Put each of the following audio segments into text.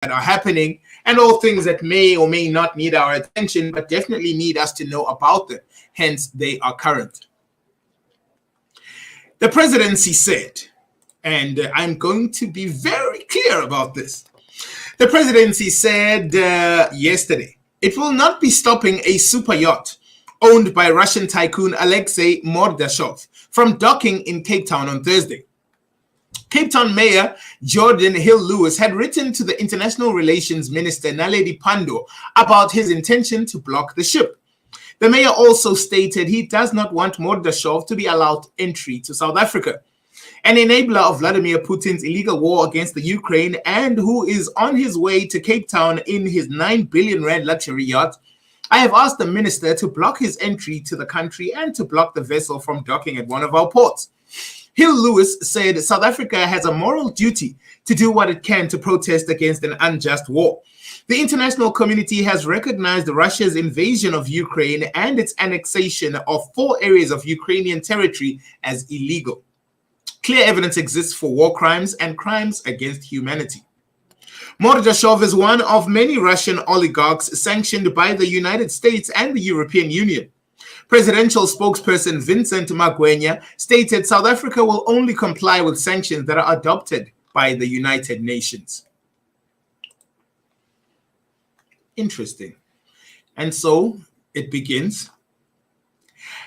that are happening, and all things that may or may not need our attention, but definitely need us to know about them. Hence, they are current. The presidency said, and I'm going to be very clear about this. The presidency said yesterday, it will not be stopping a super yacht owned by Russian tycoon Alexei Mordashov from docking in Cape Town on Thursday. Cape Town Mayor Jordan Hill-Lewis had written to the International Relations Minister Naledi Pandor about his intention to block the ship. The mayor also stated he does not want Mordashov to be allowed entry to South Africa. An enabler of Vladimir Putin's illegal war against the Ukraine and who is on his way to Cape Town in his 9 billion rand luxury yacht, I have asked the minister to block his entry to the country and to block the vessel from docking at one of our ports. Hill-Lewis said South Africa has a moral duty to do what it can to protest against an unjust war. The international community has recognized Russia's invasion of Ukraine and its annexation of 4 areas of Ukrainian territory as illegal. Clear evidence exists for war crimes and crimes against humanity. Mordashov is one of many Russian oligarchs sanctioned by the United States and the European Union. Presidential spokesperson Vincent Magwenya stated South Africa will only comply with sanctions that are adopted by the United Nations. Interesting. And so it begins.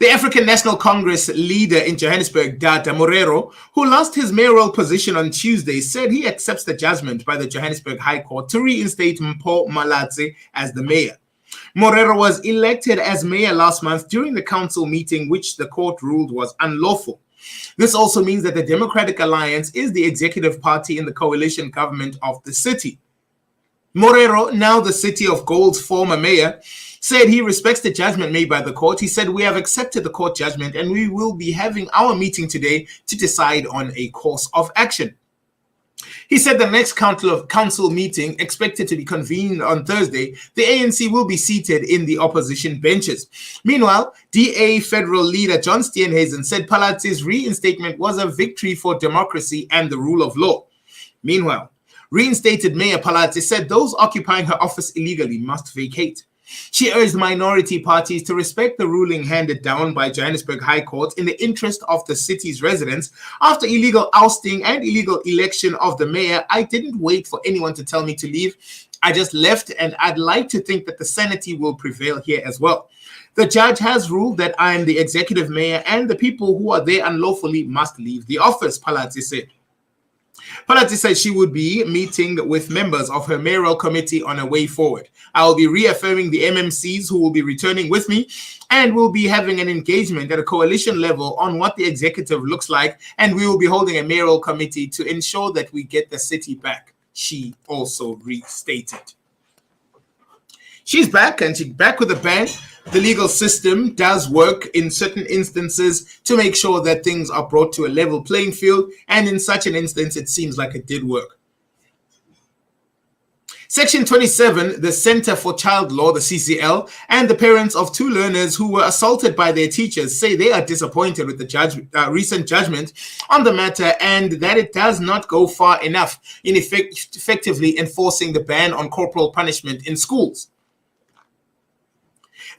The African National Congress leader in Johannesburg, Dada Morero, who lost his mayoral position on Tuesday, said he accepts the judgment by the Johannesburg High Court to reinstate Mpho Malatsi as the mayor. Morero was elected as mayor last month during the council meeting, which the court ruled was unlawful. This also means that the Democratic Alliance is the executive party in the coalition government of the city. Morero, now the City of Gold's former mayor, said he respects the judgment made by the court. He said, we have accepted the court judgment and we will be having our meeting today to decide on a course of action. He said the next council meeting, expected to be convened on Thursday, the ANC will be seated in the opposition benches. Meanwhile, DA federal leader John Steenhuisen said Palatsi's reinstatement was a victory for democracy and the rule of law. Meanwhile, reinstated Mayor Palatsi said those occupying her office illegally must vacate. She urged minority parties to respect the ruling handed down by Johannesburg High Court in the interest of the city's residents. After illegal ousting and illegal election of the mayor, I didn't wait for anyone to tell me to leave. I just left, and I'd like to think that the sanity will prevail here as well. The judge has ruled that I am the executive mayor and the people who are there unlawfully must leave the office, Palatsi said. Palatsi said she would be meeting with members of her mayoral committee on a way forward. I will be reaffirming the MMCs who will be returning with me, and we'll be having an engagement at a coalition level on what the executive looks like, and we will be holding a mayoral committee to ensure that we get the city back, she also restated. She's back, and she's back with a bang. The legal system does work in certain instances to make sure that things are brought to a level playing field, and in such an instance, it seems like it did work. Section 27, the Center for Child Law, the CCL, and the parents of 2 learners who were assaulted by their teachers say they are disappointed with the recent judgment on the matter and that it does not go far enough in effectively enforcing the ban on corporal punishment in schools.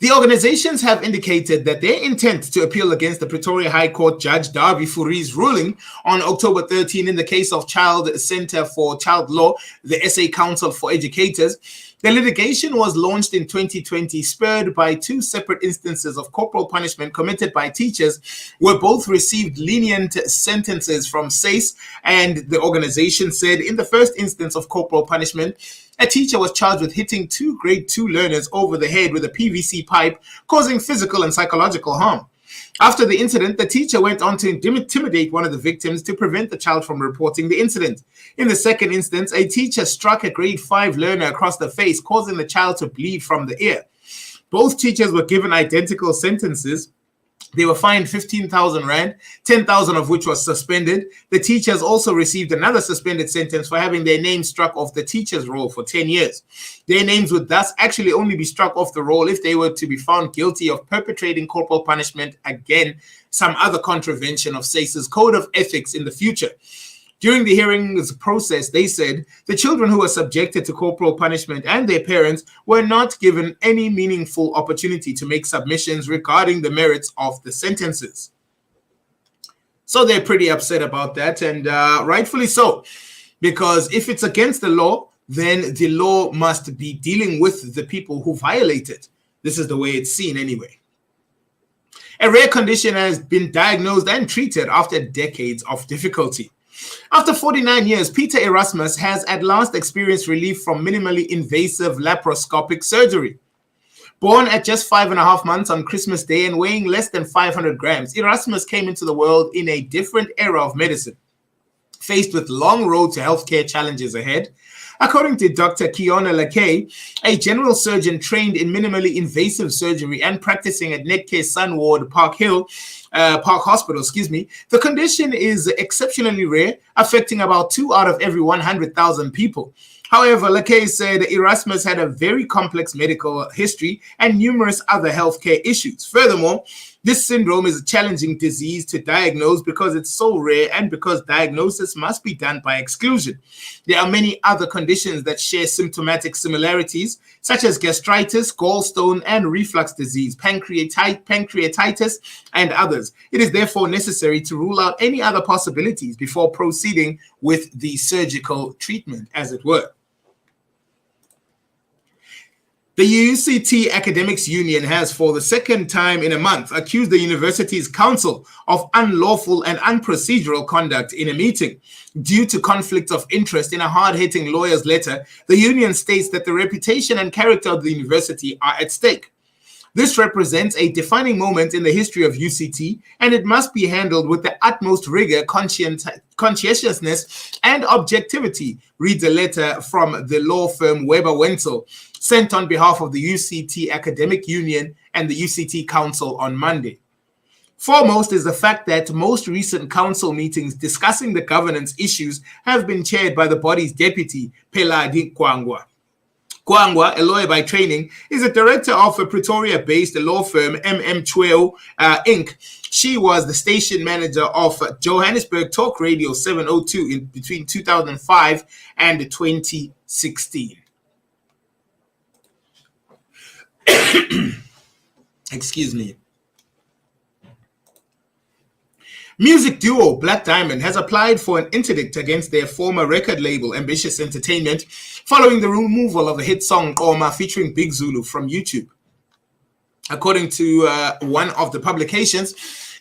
The organizations have indicated that their intent to appeal against the Pretoria High Court Judge Darby Fourie's ruling on October 13 in the case of Child Center for Child Law, the SA Council for Educators. The litigation was launched in 2020, spurred by 2 separate instances of corporal punishment committed by teachers, where both received lenient sentences from SACE, and the organization said in the first instance of corporal punishment, a teacher was charged with hitting 2 grade 2 learners over the head with a PVC pipe, causing physical and psychological harm. After the incident, the teacher went on to intimidate one of the victims to prevent the child from reporting the incident. In the second instance, a teacher struck a grade 5 learner across the face, causing the child to bleed from the ear. Both teachers were given identical sentences. They were fined 15,000 rand, 10,000 of which was suspended. The teachers also received another suspended sentence for having their names struck off the teacher's roll for 10 years. Their names would thus actually only be struck off the roll if they were to be found guilty of perpetrating corporal punishment, again, some other contravention of SACE's code of ethics in the future. During the hearings process, they said the children who were subjected to corporal punishment and their parents were not given any meaningful opportunity to make submissions regarding the merits of the sentences. So they're pretty upset about that, and rightfully so, because if it's against the law, then the law must be dealing with the people who violate it. This is the way it's seen anyway. A rare condition has been diagnosed and treated after decades of difficulty. After 49 years, Peter Erasmus has at last experienced relief from minimally invasive laparoscopic surgery. Born at just 5.5 months on Christmas Day and weighing less than 500 grams, Erasmus came into the world in a different era of medicine, faced with long road to healthcare challenges ahead. According to Dr. Kiona Lakay, a general surgeon trained in minimally invasive surgery and practicing at Netcare Sunward Park Hospital, the condition is exceptionally rare, affecting about 2 out of every 100,000 people. However, Lakay said Erasmus had a very complex medical history and numerous other healthcare issues. Furthermore, this syndrome is a challenging disease to diagnose because it's so rare and because diagnosis must be done by exclusion. There are many other conditions that share symptomatic similarities, such as gastritis, gallstone and reflux disease, pancreatitis, and others. It is therefore necessary to rule out any other possibilities before proceeding with the surgical treatment, as it were. The UCT Academics Union has, for the second time in a month, accused the university's council of unlawful and unprocedural conduct in a meeting. Due to conflicts of interest in a hard-hitting lawyer's letter, the union states that the reputation and character of the university are at stake. This represents a defining moment in the history of UCT, and it must be handled with the utmost rigor, conscientiousness, and objectivity, reads a letter from the law firm Weber Wenzel, sent on behalf of the UCT Academic Union and the UCT Council on Monday. Foremost is the fact that most recent council meetings discussing the governance issues have been chaired by the body's deputy, Peladi Kwangwa. Kwangwa, a lawyer by training, is a director of a Pretoria-based law firm, MM12 Inc. She was the station manager of Johannesburg Talk Radio 702 between 2005 and 2016. Excuse me. Music duo Black Diamond has applied for an interdict against their former record label Ambitious Entertainment following the removal of the hit song Qoma featuring Big Zulu from YouTube. According to one of the publications,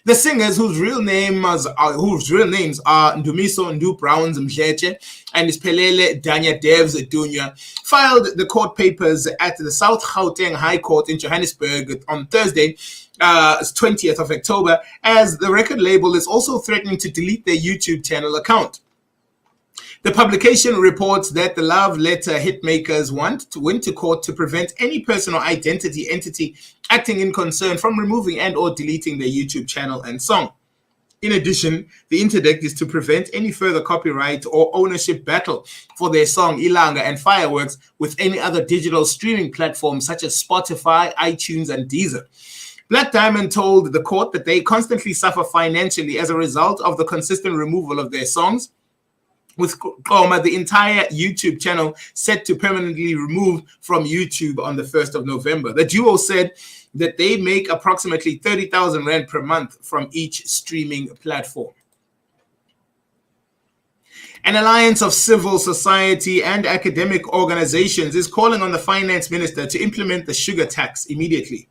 the singers, whose real names are Ndumiso Ndu Browns Mdletshe and Isphelele Danya Devs Dunya, filed the court papers at the South Gauteng High Court in Johannesburg on Thursday, 20th of October, as the record label is also threatening to delete their YouTube channel account. The publication reports that the love letter hitmakers went to court to prevent any person or entity acting in concern from removing and or deleting their YouTube channel and song. In addition, the interdict is to prevent any further copyright or ownership battle for their song Ilanga and Fireworks with any other digital streaming platforms such as Spotify, iTunes, and Deezer. Black Diamond told the court that they constantly suffer financially as a result of the consistent removal of their songs, with Qoma, the entire YouTube channel set to permanently removed from YouTube on the 1st of November. The duo said that they make approximately 30,000 Rand per month from each streaming platform. An alliance of civil society and academic organizations is calling on the finance minister to implement the sugar tax immediately.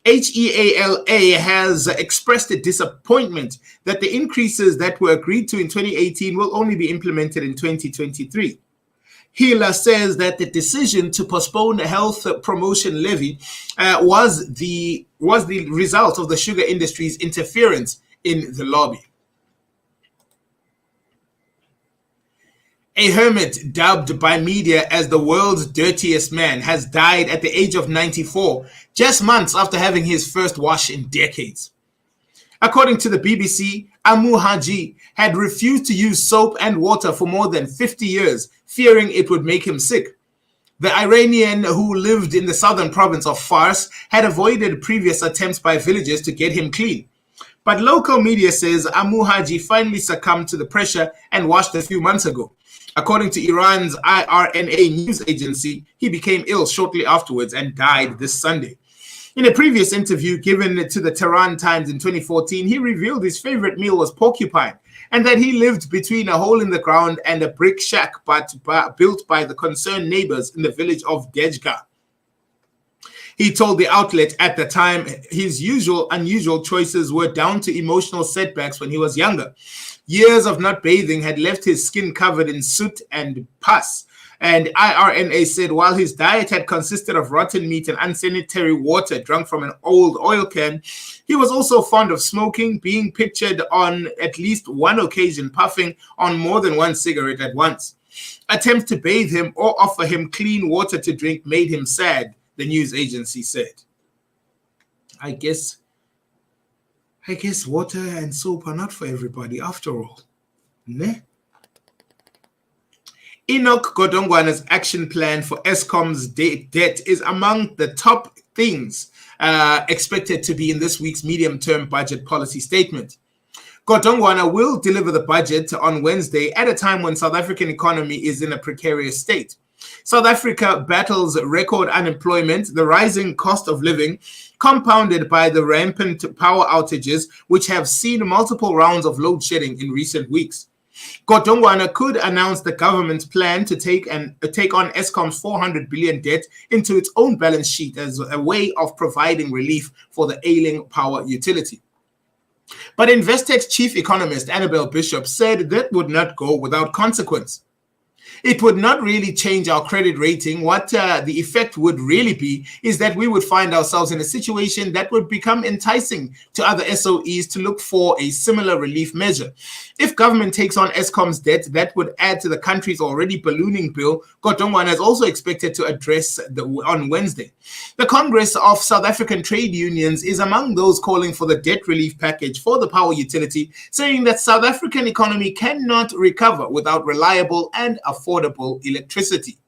HEALA has expressed a disappointment that the increases that were agreed to in 2018 will only be implemented in 2023. HEALA says that the decision to postpone the health promotion levy was the result of the sugar industry's interference in the lobby. A hermit dubbed by media as the world's dirtiest man has died at the age of 94, just months after having his first wash in decades. According to the BBC, Amu Haji had refused to use soap and water for more than 50 years, fearing it would make him sick. The Iranian, who lived in the southern province of Fars, had avoided previous attempts by villagers to get him clean. But local media says Amu Haji finally succumbed to the pressure and washed a few months ago. According to Iran's IRNA news agency, he became ill shortly afterwards and died this Sunday. In a previous interview given to the Tehran Times in 2014, he revealed his favorite meal was porcupine and that he lived between a hole in the ground and a brick shack built by the concerned neighbors in the village of Dejga. He told the outlet at the time his unusual choices were down to emotional setbacks when he was younger. Years of not bathing had left his skin covered in soot and pus. And IRNA said while his diet had consisted of rotten meat and unsanitary water drunk from an old oil can, he was also fond of smoking, being pictured on at least one occasion puffing on more than one cigarette at once. Attempts to bathe him or offer him clean water to drink made him sad, the news agency said. I guess water and soap are not for everybody after all. Ne? Enoch Godongwana's action plan for Eskom's debt is among the top things expected to be in this week's medium-term budget policy statement. Godongwana will deliver the budget on Wednesday at a time when South African economy is in a precarious state. South Africa battles record unemployment, the rising cost of living, compounded by the rampant power outages, which have seen multiple rounds of load shedding in recent weeks. Godongwana could announce the government's plan to take on Eskom's 400 billion debt into its own balance sheet as a way of providing relief for the ailing power utility. But Investec's chief economist, Annabel Bishop, said that would not go without consequence. It would not really change our credit rating. What the effect would really be is that we would find ourselves in a situation that would become enticing to other SOEs to look for a similar relief measure. If government takes on Eskom's debt, that would add to the country's already ballooning bill. Godongwana is also expected to address on Wednesday. The Congress of South African Trade Unions is among those calling for the debt relief package for the power utility, saying that South African economy cannot recover without reliable and affordable electricity.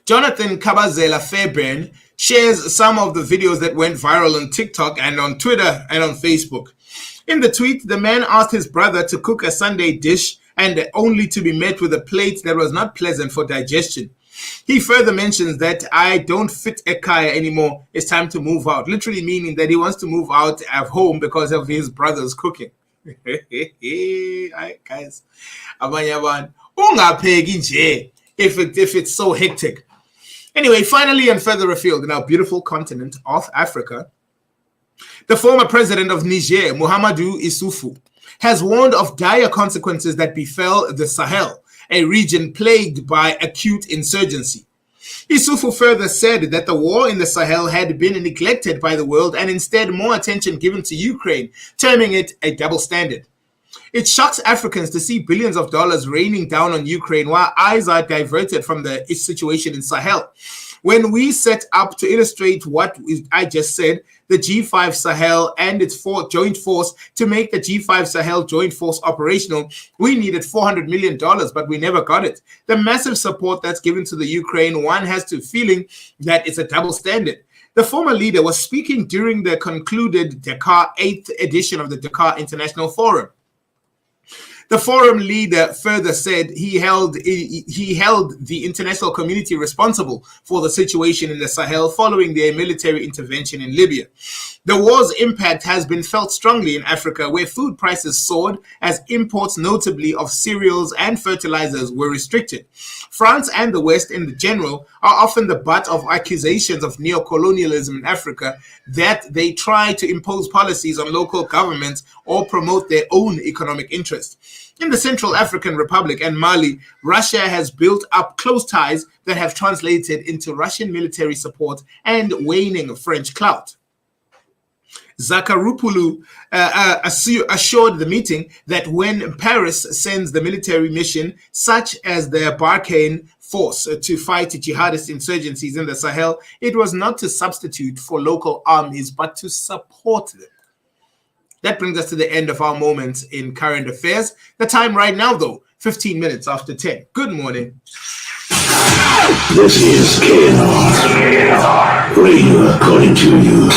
Jonathan Kabazela Fairbairn shares some of the videos that went viral on TikTok and on Twitter and on Facebook. In the tweet, the man asked his brother to cook a Sunday dish and only to be met with a plate that was not pleasant for digestion. He further mentions that I don't fit Ekaya anymore. It's time to move out, literally meaning that he wants to move out of home because of his brother's cooking. Alright, guys. If it's so hectic. Anyway, finally and further afield in our beautiful continent of Africa, the former president of Niger, Muhammadu Issoufou, has warned of dire consequences that befell the Sahel, a region plagued by acute insurgency. Issoufou further said that the war in the Sahel had been neglected by the world and instead more attention given to Ukraine, terming it a double standard. It shocks Africans to see billions of dollars raining down on Ukraine while eyes are diverted from the situation in Sahel. When we set up to illustrate what I just said, the G5 Sahel and its joint force, to make the G5 Sahel joint force operational, we needed $400 million, but we never got it. The massive support that's given to the Ukraine, one has to feeling that it's a double standard. The former leader was speaking during the concluded Dakar 8th edition of the Dakar International Forum. The forum leader further said he held the international community responsible for the situation in the Sahel following their military intervention in Libya. The war's impact has been felt strongly in Africa, where food prices soared as imports, notably of cereals and fertilizers, were restricted. France and the West in general are often the butt of accusations of neocolonialism in Africa, that they try to impose policies on local governments or promote their own economic interests. In the Central African Republic and Mali, Russia has built up close ties that have translated into Russian military support and waning French clout. Zakharopoulou assured the meeting that when Paris sends the military mission, such as the Barkhane force, to fight jihadist insurgencies in the Sahel, it was not to substitute for local armies, but to support them. That brings us to the end of our moments in current affairs. The time right now, though, 15 minutes after 10. Good morning. This is KNR. Radio according to you.